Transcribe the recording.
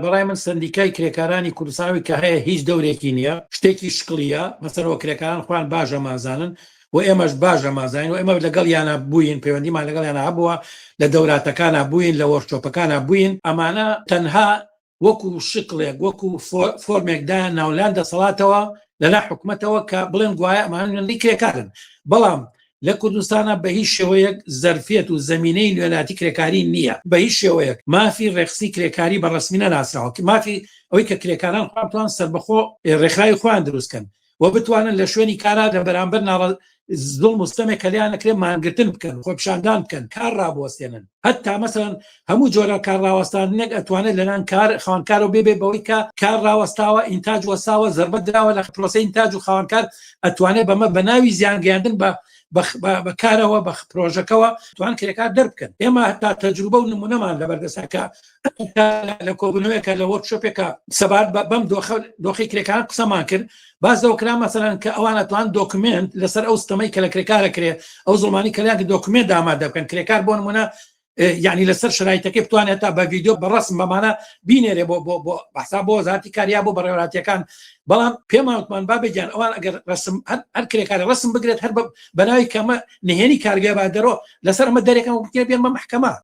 بەڕای من سندیکای کرێکارانی کوردستانەوەی کە هەیە هیچ دەورێکی نییە، شتێکی شکڵیە، مەسەرەوە کرێکاران خۆیان باش ئەمازانن و ئێمەش باش ئەمازانین و ئێمە لەگەڵ یانە بووین، پەیوەندیمان لەگەڵ یانە هەبووە، لە دەوراتەکانە بووین، لە وەرکشۆپەکانە بووین. ئەمانە تەنها وەکو شکڵێک، وەکو فۆرمێکدایان ناولان دەسەڵاتەوە لەلا حکوومەتەوە کە بڵێن گوایە ئەمانە کرێکارن. بەڵام لە کوردستانە بە هیچ شێوەیەک زەرفێت و زەمینەی نوێناتی کرێکاری نییە، بە هیچ شێوەیەک مافی ڕێخسی کرێکاری بەڕسمی نەناسراوە، مافی ئەوەی کە کرێکاران خۆیان سەربەخۆ ڕێکخراوی خۆیان دروستکەن و بتوانن لە شوێنی کارا لە بەرامبەر زوڵم و ستەمێک کە لیان نەکرێ مانگرتن بکەن، خۆپیشاندان بکەن، کار ڕابوەستێنن. هەتا مەسەڵەن هەموو جۆرە کار ڕاوەستاندنێک ئەتوانێت لەلایەن خاوەنکارەوە بێ بەوەی کە کار ڕاوەستاوە، ئینتاج وەساوە، زەربەت دراوە لە پرۆسەی ئینتاج و خاوەنکار ئەتوانێت بەمە بە ناوی زیانگەیاندن بەکارەوە بە پرۆژەکەەوە توان کرێکار دەربکەن. ئێمە هەتا تەجروبە و نمونەمان لە بەردەساکە لە کۆبنەوەیەکە لە وەرکشۆپێکە سەبات بەم دۆخی کرێکاران قسەمان کرد، باز دەوکرا مەسەڵەن کە ئەوان ئەتوان دۆکمنت لەسەر ئەو ستەمەی کە لە کرێکارە کرێ، ئەو زڵمانی کەلیان دۆکمنت ئامادە بکەن، کرێکار بۆ نمونە یعنی لەسەر شرایطەکەی بتوانێت تا بە ڤیدیۆ بەڕسم بەمانە بینێرێ بۆ بەحساب بۆ وەزارەتی کاریا بۆ بەڕێوەبەراتیەکان. بەڵام پێماوتمان بابێجان ئەوان ئەگەر هەر کرێکارە ڕسم بگرێت هەر بەناوی کەمە نهێنی کارگەبادەرۆ لەسەر ئەمە دەرێکەوە بێن بە محکەمە.